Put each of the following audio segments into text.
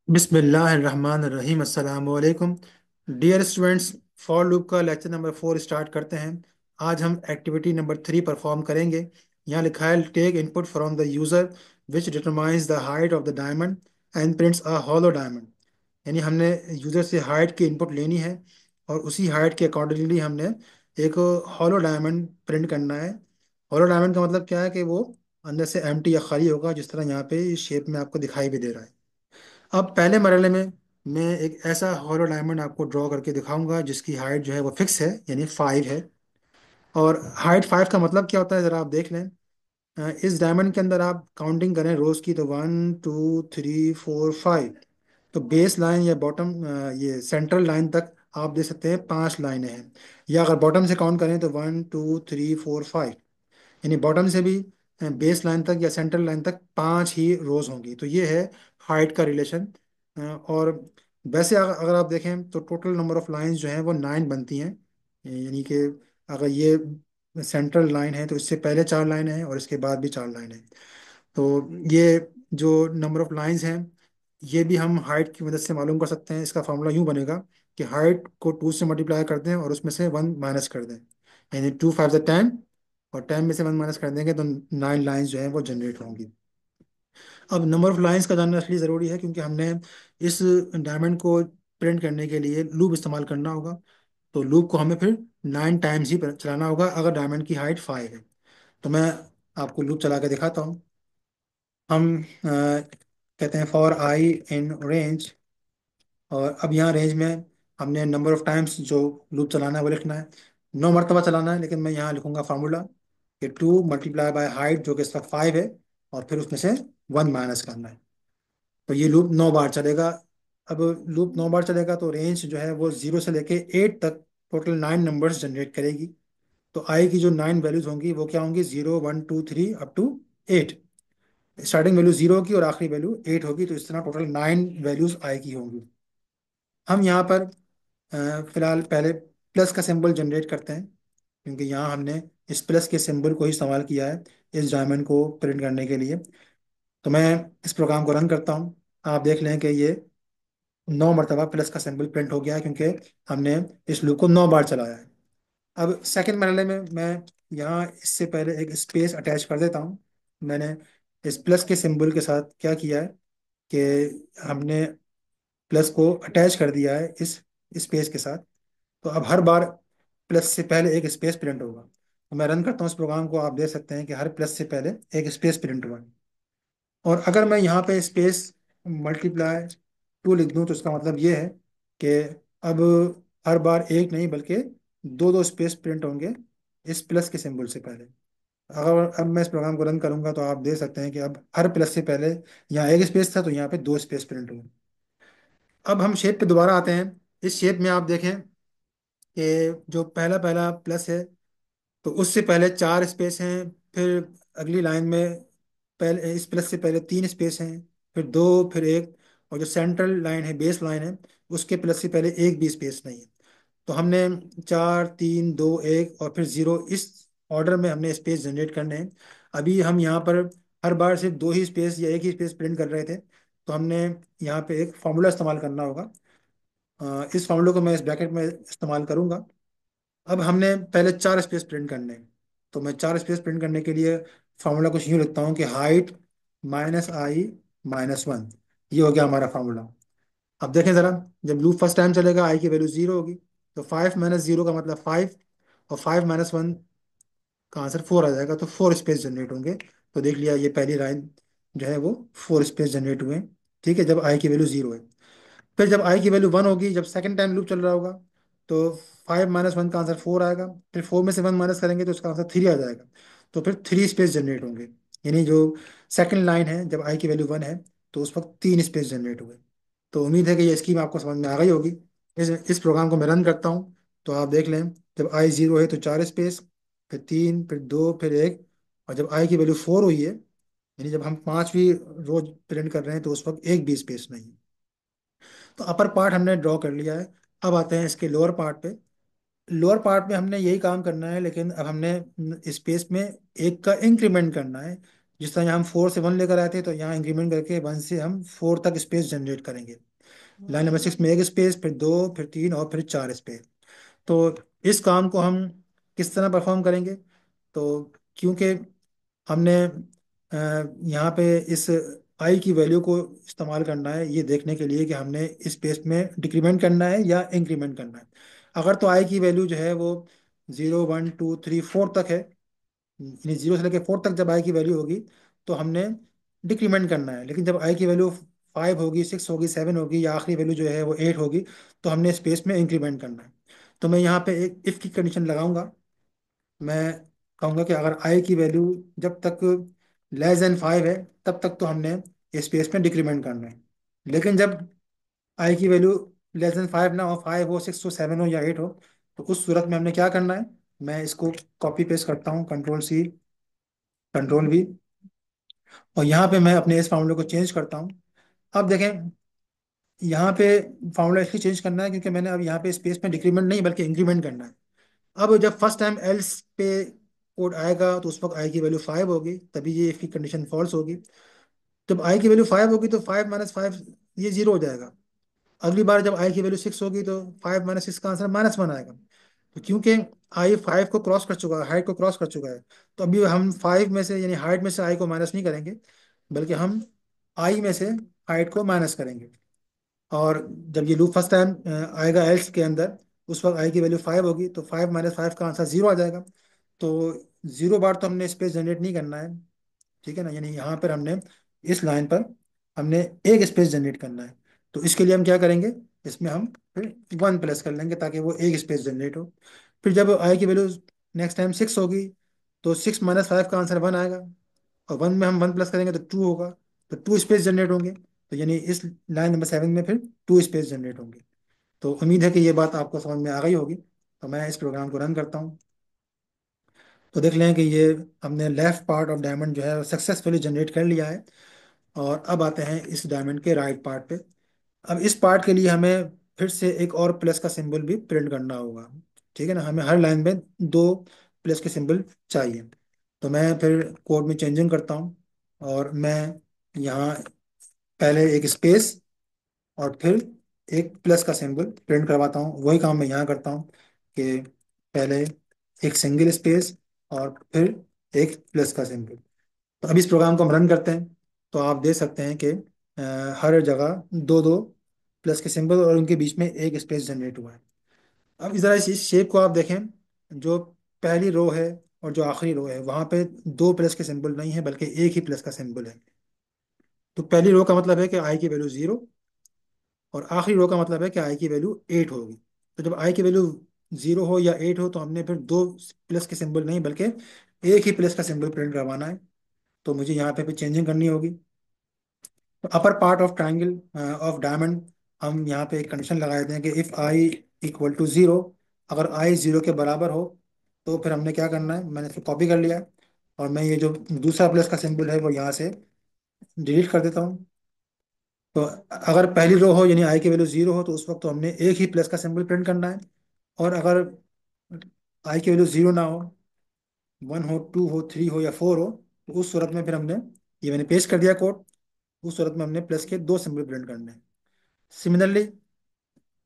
बिस्मिल्लाहिर्रहमानिर्रहीम अस्सलाम वालेकुम। डियर स्टूडेंट्स, फॉर लूप का लेक्चर नंबर 4 स्टार्ट करते हैं। आज हम एक्टिविटी नंबर 3 परफॉर्म करेंगे। यहाँ लिखा है take input from the user which determines the height of the diamond and prints a hollow diamond. यानी हमने यूज़र से हाइट की इनपुट लेनी है और उसी हाइट के अकॉर्डिंगली हमने एक हॉलो डायमंड प्रिंट करना है। हॉलो डायमंड का मतलब क्या है कि वो अंदर से एम्प्टी या खाली होगा, जिस तरह यहाँ पे इस शेप में आपको दिखाई भी दे रहा है। अब पहले मरहले में मैं एक ऐसा हॉलो डायमंड आपको ड्रॉ करके दिखाऊंगा जिसकी हाइट जो है वो फिक्स है, यानी 5 है। और हाइट 5 का मतलब क्या होता है ज़रा आप देख लें। इस डायमंड के अंदर आप काउंटिंग करें रोज की, तो 1 2 3 4 5। तो बेस लाइन या बॉटम, ये सेंट्रल लाइन तक आप दे सकते हैं 5 लाइनें हैं। या अगर बॉटम से काउंट करें तो 1 2 3 4 5, यानी बॉटम से भी बेस लाइन तक या सेंट्रल लाइन तक 5 ही रोज होंगी। तो ये है हाइट का रिलेशन। और वैसे अगर आप देखें तो टोटल नंबर ऑफ लाइंस जो हैं वो 9 बनती हैं। यानी कि अगर ये सेंट्रल लाइन है तो इससे पहले 4 लाइनें हैं और इसके बाद भी 4 लाइनें हैं। तो ये जो नंबर ऑफ लाइंस हैं ये भी हम हाइट की मदद से मालूम कर सकते हैं। इसका फार्मूला यूं बनेगा कि हाइट को 2 से मल्टीप्लाई कर दें और उसमें से 1 माइनस कर दें, यानी 2 5 10। और 10 में से 1 माइनस कर देंगे तो 9 लाइंस जो हैं वो जनरेट होंगी। अब नंबर ऑफ लाइंस का जानना इसलिए ज़रूरी है क्योंकि हमने इस डायमंड को प्रिंट करने के लिए लूप इस्तेमाल करना होगा। तो लूप को हमें फिर 9 टाइम्स ही चलाना होगा अगर डायमंड की हाइट 5 है। तो मैं आपको लूप चला के दिखाता हूँ। हम कहते हैं फॉर आई इन रेंज, और अब यहाँ रेंज में हमने नंबर ऑफ टाइम्स जो लूप चलाना है वो लिखना है। 9 मरतबा चलाना है, लेकिन मैं यहाँ लिखूंगा फार्मूला कि 2 × हाइट जो कि इस वक्त 5 है, और फिर उसमें से 1 माइनस करना है। तो ये लूप 9 बार चलेगा। अब लूप 9 बार चलेगा तो रेंज जो है वो 0 से लेके 8 तक टोटल 9 नंबर्स जनरेट करेगी। तो आई की जो 9 वैल्यूज होंगी वो क्या होंगी, 0 1 2 3 अप टू 8। स्टार्टिंग वैल्यू 0 होगी और आखिरी वैल्यू 8 होगी, तो इस तरह टोटल 9 वैल्यूज आई की होंगी। हम यहाँ पर फिलहाल पहले प्लस का सिंबल जनरेट करते हैं, क्योंकि यहाँ हमने इस प्लस के सिंबल को ही इस्तेमाल किया है इस डायमंड को प्रिंट करने के लिए। तो मैं इस प्रोग्राम को रन करता हूँ। आप देख लें कि ये 9 मरतबा प्लस का सिंबल प्रिंट हो गया है, क्योंकि हमने इस लूप को 9 बार चलाया है। अब सेकंड मरहले में मैं यहाँ इससे पहले एक स्पेस अटैच कर देता हूँ। मैंने इस प्लस के सिंबल के साथ क्या किया है कि हमने प्लस को अटैच कर दिया है इस स्पेस के साथ। तो अब हर बार प्लस से पहले एक स्पेस प्रिंट होगा। तो मैं रन करता हूँ इस प्रोग्राम को, आप देख सकते हैं कि हर प्लस से पहले एक स्पेस प्रिंट हुआ है। और अगर मैं यहाँ पे स्पेस मल्टीप्लाई 2 लिख दूँ तो इसका मतलब ये है कि अब हर बार एक नहीं बल्कि दो दो स्पेस प्रिंट होंगे इस प्लस के सिंबल से पहले। अगर अब मैं इस प्रोग्राम को रन करूंगा तो आप देख सकते हैं कि अब हर प्लस से पहले यहाँ एक स्पेस था तो यहाँ पे 2 स्पेस प्रिंट हुए। अब हम शेप पे दोबारा आते हैं। इस शेप में आप देखें कि जो पहला पहला प्लस है तो उससे पहले 4 स्पेस हैं। फिर अगली लाइन में पहले इस प्लस से पहले 3 स्पेस हैं, फिर दो, फिर एक। और जो सेंट्रल लाइन है, बेस लाइन है, उसके प्लस से पहले एक भी स्पेस नहीं है। तो हमने 4 3 2 1 और फिर 0, इस ऑर्डर में हमने स्पेस जनरेट करने हैं। अभी हम यहाँ पर हर बार सिर्फ दो ही स्पेस या एक ही स्पेस प्रिंट कर रहे थे, तो हमने यहाँ पे एक फार्मूला इस्तेमाल करना होगा। इस फार्मूले को मैं इस ब्रैकेट में इस्तेमाल करूंगा। अब हमने पहले 4 स्पेस प्रिंट करने हैं, तो मैं 4 स्पेस प्रिंट करने के लिए फार्मूला कुछ यूँ लिखता हूँ कि हाइट -i -1। ये हो गया हमारा फार्मूला। अब देखें ज़रा, जब लूप फर्स्ट टाइम चलेगा आई की वैल्यू 0 होगी, तो 5 - 0 का मतलब 5, और 5 - 1 का आंसर 4 आ जाएगा, तो 4 स्पेस जनरेट होंगे। तो देख लिया, ये पहली लाइन जो है वो 4 स्पेस जनरेट हुए हैं। ठीक है, जब आई की वैल्यू 0 है। फिर जब आई की वैल्यू 1 होगी, जब सेकंड टाइम लूप चल रहा होगा, तो 5 - 1 का आंसर 4 आएगा। फिर 4 में से 1 माइनस करेंगे तो उसका आंसर 3 आ जाएगा। तो फिर 3 स्पेस जनरेट होंगे, यानी जो सेकंड लाइन है जब आई की वैल्यू 1 है तो उस वक्त 3 स्पेस जनरेट हुए। तो उम्मीद है कि ये स्कीम आपको समझ में आ गई होगी। इस प्रोग्राम को मैं रन करता हूँ, तो आप देख लें, जब आई 0 है तो 4 स्पेस, फिर 3, फिर 2, फिर 1। और जब आई की वैल्यू 4 हुई है, यानी जब हम पांचवी रोज प्रिंट कर रहे हैं, तो उस वक्त एक भी स्पेस नहीं है। तो अपर पार्ट हमने ड्रॉ कर लिया है। अब आते हैं इसके लोअर पार्ट पे। लोअर पार्ट में हमने यही काम करना है, लेकिन अब हमने स्पेस में एक का इंक्रीमेंट करना है। जिस तरह यहाँ हम 4 से 1 लेकर आए थे, तो यहाँ इंक्रीमेंट करके 1 से हम 4 तक स्पेस जनरेट करेंगे। लाइन नंबर 6 में एक स्पेस, फिर दो, फिर तीन, और फिर चार स्पेस। तो इस काम को हम किस तरह परफॉर्म करेंगे? तो क्योंकि हमने यहाँ पे इस आई की वैल्यू को इस्तेमाल करना है ये देखने के लिए कि हमने इस स्पेस में डिक्रीमेंट करना है या इंक्रीमेंट करना है। अगर तो आई की वैल्यू जो है वो 0 1 2 3 4 तक है, यानी 0 से लेकर 4 तक जब आई की वैल्यू होगी तो हमने डिक्रीमेंट करना है। लेकिन जब आई की वैल्यू 5 होगी, 6 होगी, 7 होगी, या आखिरी वैल्यू जो है वो 8 होगी, तो हमने स्पेस में इंक्रीमेंट करना है। तो मैं यहाँ पे एक इफ की कंडीशन लगाऊंगा। मैं कहूंगा कि अगर आई की वैल्यू जब तक लेस देन 5 है, तब तक तो हमने स्पेस में डिक्रीमेंट करना है। लेकिन जब आई की वैल्यू लेस देन 5 ना हो, 5 हो, 6 हो, 7 हो, या 8 हो, तो उस सूरत में हमने क्या करना है? मैं इसको कॉपी पेस्ट करता हूँ, कंट्रोल C, कंट्रोल V, और यहाँ पे मैं अपने इस फार्मूले को चेंज करता हूँ। अब देखें, यहाँ पे फार्मूला इसलिए चेंज करना है क्योंकि मैंने अब यहाँ पे स्पेस में डिक्रीमेंट नहीं बल्कि इंक्रीमेंट करना है। अब जब फर्स्ट टाइम एल्स पे कोड आएगा तो उस वक्त आई की वैल्यू 5 होगी, तभी ये इसकी कंडीशन फॉल्स होगी। जब आई की वैल्यू 5 होगी तो 5 - 5 ये 0 हो जाएगा। अगली बार जब आई की वैल्यू 6 होगी तो 5 - 6 का आंसर -1 आएगा। तो क्योंकि आई 5 को क्रॉस कर चुका है, हाइट को क्रॉस कर चुका है, तो अभी हम 5 में से यानी हाइट में से आई को माइनस नहीं करेंगे, बल्कि हम आई में से हाइट को माइनस करेंगे। और जब ये लूप फर्स्ट टाइम आएगा एल्स के अंदर, उस वक्त आई की वैल्यू 5 होगी, तो 5 - 5 का आंसर 0 आ जाएगा। तो 0 बार तो हमने स्पेस जनरेट नहीं करना है, ठीक है ना? यानी यहाँ पर हमने इस लाइन पर हमने एक स्पेस जनरेट करना है। तो इसके लिए हम क्या करेंगे? इसमें हम फिर 1 प्लस कर लेंगे ताकि वो एक स्पेस जनरेट हो। फिर जब आई की वैल्यू नेक्स्ट टाइम 6 होगी, तो 6 - 5 का आंसर 1 आएगा, और 1 में हम 1 प्लस करेंगे तो 2 होगा, तो 2 स्पेस जनरेट होंगे। तो यानी इस लाइन नंबर 7 में फिर 2 स्पेस जनरेट होंगे। तो उम्मीद है कि ये बात आपको समझ में आ गई होगी। तो मैं इस प्रोग्राम को रन करता हूँ। तो देख लें कि ये हमने लेफ्ट पार्ट ऑफ डायमंड जो है सक्सेसफुली जनरेट कर लिया है। और अब आते हैं इस डायमंड के राइट पार्ट पे। अब इस पार्ट के लिए हमें फिर से एक और प्लस का सिंबल भी प्रिंट करना होगा, ठीक है ना? हमें हर लाइन में दो प्लस के सिंबल चाहिए। तो मैं फिर कोड में चेंजिंग करता हूँ, और मैं यहाँ पहले एक स्पेस और फिर एक प्लस का सिंबल प्रिंट करवाता हूँ। वही काम मैं यहाँ करता हूँ कि पहले एक सिंगल स्पेस और फिर एक प्लस का सिंबल। तो अब इस प्रोग्राम को हम रन करते हैं, तो आप देख सकते हैं कि हर जगह दो दो प्लस के सिंबल और उनके बीच में एक स्पेस जनरेट हुआ है। अब इस तरह इस शेप को आप देखें, जो पहली रो है और जो आखिरी रो है वहां पे दो प्लस के सिंबल नहीं है बल्कि एक ही प्लस का सिंबल है। तो पहली रो का मतलब है कि आई की वैल्यू 0, और आखिरी रो का मतलब है कि आई की वैल्यू 8 होगी। तो जब आई की वैल्यू 0 हो या 8 हो, तो हमने फिर दो प्लस के सिंबल नहीं बल्कि एक ही प्लस का सिंबल प्रिंट करवाना है। तो मुझे यहाँ पे भी चेंजिंग करनी होगी। तो upper part of triangle of diamond, हम यहाँ पे एक कंडीशन लगा देते हैं कि इफ आई इक्वल टू 0, अगर आई 0 के बराबर हो, तो फिर हमने क्या करना है? मैंने इसको कॉपी कर लिया है, और मैं ये जो दूसरा प्लस का सिंबल है वो यहाँ से डिलीट कर देता हूँ। तो अगर पहली रो हो यानी आई की वैल्यू 0 हो, तो उस वक्त तो हमने एक ही प्लस का सिंबल प्रिंट करना है। और अगर आई की वैल्यू 0 ना हो, 1 हो, 2 हो, 3 हो, या 4 हो, तो उस सूरत में फिर हमने, ये मैंने पेस्ट कर दिया कोड, उस सूरत में हमने प्लस के दो सिंबल प्रिंट करने हैं। Similarly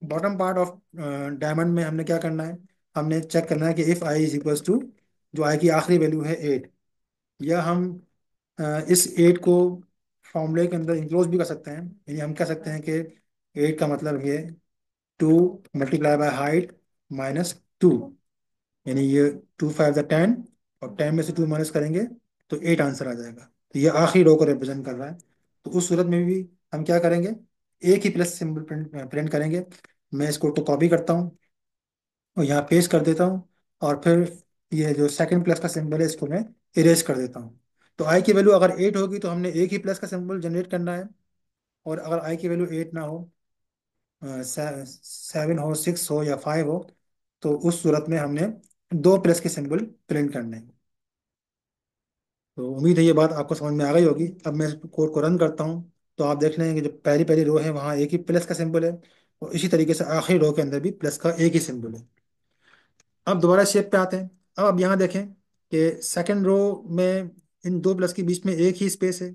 bottom part of diamond में हमने क्या करना है? हमने चेक करना है कि if I is equals to, जो आई की आखिरी वैल्यू है 8, या हम इस 8 को फॉर्मूले के अंदर इंक्लोज भी कर सकते हैं। यानी हम कह सकते हैं कि 8 का मतलब ये 2 मल्टीप्लाई बाय हाइट -2, यानी ये 2 5 = 10, और 10 में से 2 माइनस करेंगे तो 8 आंसर आ जाएगा। तो ये आखिरी रो को रिप्रेजेंट कर रहा है। तो उस सूरत में भी हम क्या करेंगे? एक ही प्लस सिंबल प्रिंट प्रिंट करेंगे। मैं इसको तो कॉपी करता हूँ और यहाँ पेस्ट कर देता हूँ, और फिर ये जो सेकंड प्लस का सिंबल है इसको मैं इरेज कर देता हूँ। तो आई की वैल्यू अगर 8 होगी तो हमने एक ही प्लस का सिंबल जनरेट करना है। और अगर आई की वैल्यू 8 ना हो, 7 हो, 6 हो, या 5 हो, तो उस सूरत में हमने दो प्लस के सिंबल प्रिंट करने हैं। तो उम्मीद है ये बात आपको समझ में आ गई होगी। अब मैं कोड को रन करता हूँ, तो आप देख लेंगे कि जो पहली पहली रो है वहाँ एक ही प्लस का सिंबल है, और इसी तरीके से आखिरी रो के अंदर भी प्लस का एक ही सिंबल है। अब दोबारा शेप पे आते हैं। अब यहाँ देखें कि सेकंड रो में इन दो प्लस के बीच में एक ही स्पेस है।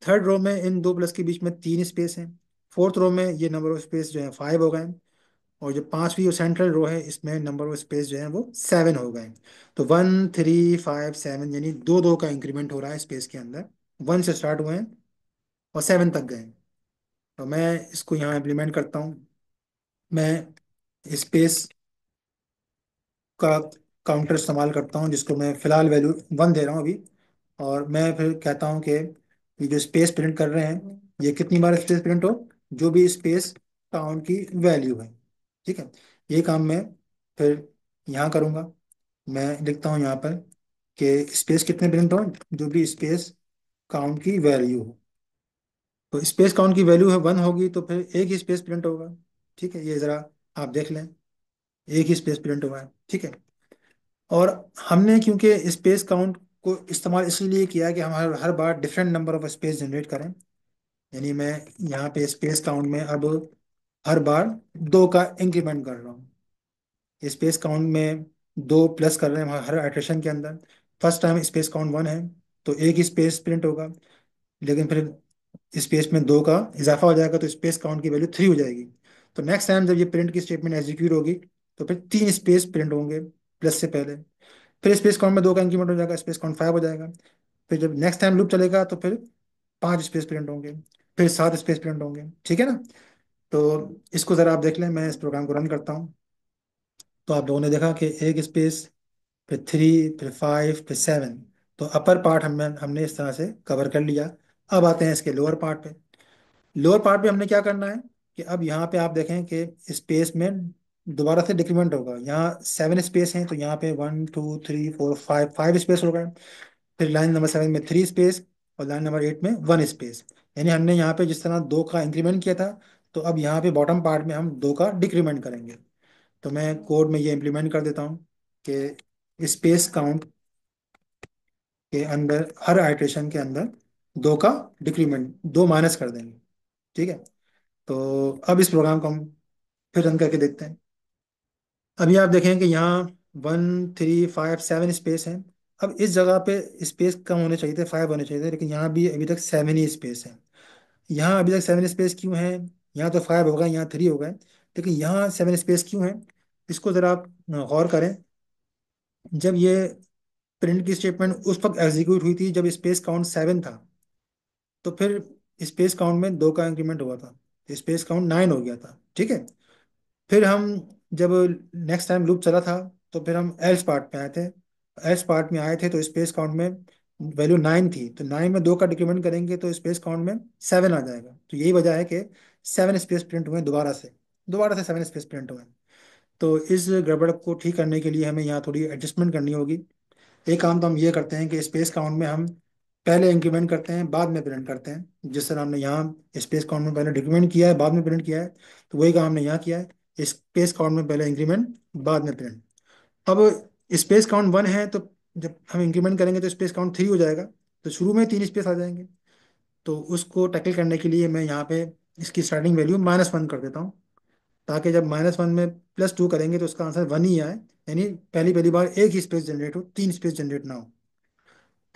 थर्ड रो में इन दो प्लस के बीच में तीन स्पेस हैं। फोर्थ रो में ये नंबर ऑफ स्पेस जो है 5 हो गए। और जो पांचवी और सेंट्रल रो है इसमें नंबर ऑफ स्पेस जो है वो 7 हो गए। तो 1 3 5 7 यानी दो दो का इंक्रीमेंट हो रहा है स्पेस के अंदर। 1 से स्टार्ट हुए हैं और 7 तक गए। तो मैं इसको यहाँ इम्प्लीमेंट करता हूँ। मैं स्पेस का काउंटर इस्तेमाल करता हूँ जिसको मैं फिलहाल वैल्यू 1 दे रहा हूँ अभी। और मैं फिर कहता हूँ कि ये जो स्पेस प्रिंट कर रहे हैं ये कितनी बार स्पेस प्रिंट हो, जो भी स्पेस काउंट की वैल्यू है। ठीक है, ये काम मैं फिर यहाँ करूँगा। मैं लिखता हूँ यहाँ पर कि स्पेस कितने प्रिंट हो, जो भी स्पेस काउंट की वैल्यू हो। तो स्पेस काउंट की वैल्यू है 1 होगी तो फिर एक ही स्पेस प्रिंट होगा। ठीक है, ये ज़रा आप देख लें, एक ही स्पेस प्रिंट हुआ है। ठीक है। और हमने क्योंकि स्पेस काउंट को इस्तेमाल इसलिए किया है कि हम हर हर बार different number of space generate करें। यानी मैं यहाँ पे स्पेस काउंट में अब हर बार 2 का इंक्रीमेंट कर रहा हूँ। स्पेस काउंट में 2 प्लस कर रहे हैं हर आइट्रेशन के अंदर। फर्स्ट टाइम स्पेस काउंट 1 है तो एक ही स्पेस प्रिंट होगा। लेकिन फिर स्पेस में 2 का इजाफा हो जाएगा तो स्पेस काउंट की वैल्यू 3 हो जाएगी। तो नेक्स्ट टाइम जब ये प्रिंट की स्टेटमेंट एग्जीक्यूट होगी तो फिर 3 स्पेस प्रिंट होंगे प्लस से पहले। फिर स्पेस काउंट में 2 का इंक्रीमेंट हो जाएगा, स्पेस काउंट 5 हो जाएगा। फिर जब नेक्स्ट टाइम लूप चलेगा तो फिर 5 स्पेस प्रिंट होंगे, फिर 7 स्पेस प्रिंट होंगे। ठीक है ना। तो इसको ज़रा आप देख लें, मैं इस प्रोग्राम को रन करता हूँ। तो आप लोगों ने देखा कि एक स्पेस, फिर 3, फिर 5, फिर 7। तो अपर पार्ट हमने इस तरह से कवर कर लिया। अब आते हैं इसके लोअर पार्ट पे। लोअर पार्ट पे हमने क्या करना है कि अब यहाँ पे आप देखें कि स्पेस में दोबारा से डिक्रीमेंट होगा। यहाँ 7 स्पेस हैं तो यहाँ पे 1 2 3 4 5 5 स्पेस हो गए। फिर लाइन नंबर 7 में 3 स्पेस और लाइन नंबर 8 में 1 स्पेस। यानी हमने यहाँ पे जिस तरह 2 का इंक्रीमेंट किया था तो अब यहाँ पे बॉटम पार्ट में हम 2 का डिक्रीमेंट करेंगे। तो मैं कोड में ये इम्प्लीमेंट कर देता हूँ कि स्पेस काउंट के अंदर हर आइट्रेशन के अंदर 2 का डिक्रीमेंट 2 माइनस कर देंगे। ठीक है। तो अब इस प्रोग्राम को हम फिर रन करके देखते हैं। अभी आप देखें कि यहाँ 1 3 5 7 स्पेस हैं। अब इस जगह पे स्पेस कम होने चाहिए थे, 5 होने चाहिए थे, लेकिन यहाँ भी अभी तक 7 ही स्पेस है। यहाँ अभी तक 7 स्पेस क्यों है? यहाँ तो 5 हो गए, यहाँ 3 हो गए, लेकिन यहाँ 7 स्पेस क्यों है? इसको ज़रा आप गौर करें। जब ये प्रिंट की स्टेटमेंट उस वक्त एग्जीक्यूट हुई थी जब स्पेस काउंट 7 था, तो फिर स्पेस काउंट में 2 का इंक्रीमेंट हुआ था, स्पेस काउंट 9 हो गया था। ठीक है। फिर हम जब नेक्स्ट टाइम लूप चला था तो फिर हम एल्स पार्ट पे आए थे। एल्स पार्ट में आए थे तो स्पेस काउंट में वैल्यू 9 थी, तो 9 में 2 का डिक्रीमेंट करेंगे तो स्पेस काउंट में 7 आ जाएगा। तो यही वजह है कि 7 स्पेस प्रिंट हुए दोबारा से 7 स्पेस प्रिंट हुए। तो इस गड़बड़ को ठीक करने के लिए हमें यहाँ थोड़ी एडजस्टमेंट करनी होगी। एक काम तो हम ये करते हैं कि स्पेस काउंट में हम पहले इंक्रीमेंट करते हैं बाद में प्रिंट करते हैं। जिस तरह हमने यहाँ स्पेस काउंट में पहले डिक्रीमेंट किया है बाद में प्रिंट किया है, तो वही काम हमने यहाँ किया है, स्पेस काउंट में पहले इंक्रीमेंट बाद में प्रिंट। अब स्पेस काउंट 1 है तो जब हम इंक्रीमेंट करेंगे तो स्पेस काउंट 3 हो जाएगा। तो शुरू में 3 स्पेस आ जाएंगे। तो उसको टैकल करने के लिए मैं यहाँ पे इसकी स्टार्टिंग वैल्यू -1 कर देता हूँ, ताकि जब -1 में +2 करेंगे तो उसका आंसर 1 ही आए। यानी पहली पहली बार एक ही स्पेस जनरेट हो, 3 स्पेस जनरेट ना हो।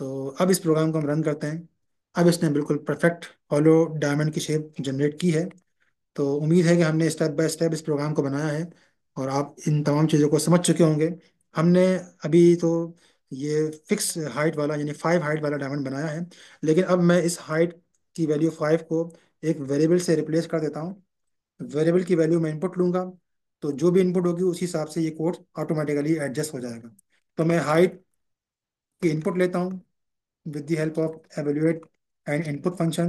तो अब इस प्रोग्राम को हम रन करते हैं। अब इसने बिल्कुल परफेक्ट हॉलो डायमंड की शेप जनरेट की है। तो उम्मीद है कि हमने स्टेप बाय स्टेप इस प्रोग्राम को बनाया है और आप इन तमाम चीज़ों को समझ चुके होंगे। हमने अभी तो ये फिक्स हाइट वाला यानी 5 हाइट वाला डायमंड बनाया है, लेकिन अब मैं इस हाइट की वैल्यू 5 को एक वेरिएबल से रिप्लेस कर देता हूँ। वेरिएबल की वैल्यू मैं इनपुट लूंगा, तो जो भी इनपुट होगी उस हिसाब से ये कोड ऑटोमेटिकली एडजस्ट हो जाएगा। तो मैं हाइट की इनपुट लेता हूँ with the help of evaluate and input function,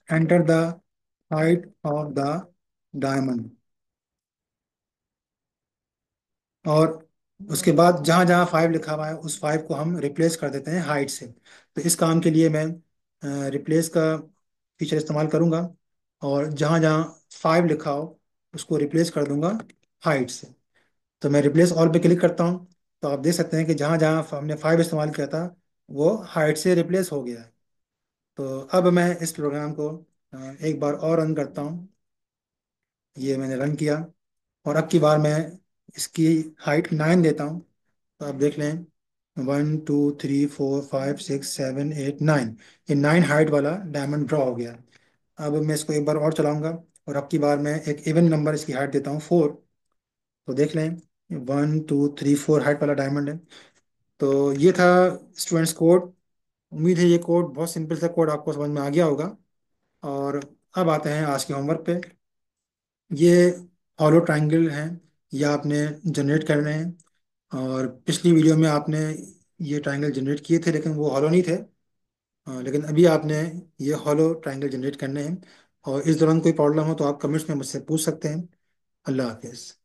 enter the height of the diamond। और उसके बाद जहाँ जहाँ 5 लिखा हुआ है उस 5 को हम रिप्लेस कर देते हैं हाइट से। तो इस काम के लिए मैं रिप्लेस का फीचर इस्तेमाल करूँगा और जहाँ जहाँ 5 लिखा हो उसको रिप्लेस कर दूंगा हाइट से। तो मैं रिप्लेस ऑल पे क्लिक करता हूँ तो आप देख सकते हैं कि जहाँ जहाँ हमने 5 इस्तेमाल किया था वो हाइट से रिप्लेस हो गया है। तो अब मैं इस प्रोग्राम को एक बार और रन करता हूँ। ये मैंने रन किया और अब की बार मैं इसकी हाइट 9 देता हूँ। तो आप देख लें 1 2 3 4 5 6 7 8 9। ये 9 हाइट वाला डायमंड ड्रॉ हो गया। अब मैं इसको एक बार और चलाऊंगा, और अब की बार मैं एक इवन नंबर इसकी हाइट देता हूँ 4। तो देख लें, 1 2 3 4 हाइट वाला डायमंड है। तो ये था स्टूडेंट्स कोड। उम्मीद है ये कोड, बहुत सिंपल सा कोड, आपको समझ में आ गया होगा। और अब आते हैं आज के होमवर्क पे। ये हॉलो ट्रायंगल हैं, ये आपने जनरेट करने हैं। और पिछली वीडियो में आपने ये ट्रायंगल जनरेट किए थे, लेकिन वो हॉलो नहीं थे। लेकिन अभी आपने ये हॉलो ट्रायंगल जनरेट करने हैं। और इस दौरान कोई प्रॉब्लम हो तो आप कमेंट्स में मुझसे पूछ सकते हैं। अल्लाह हाफिज़।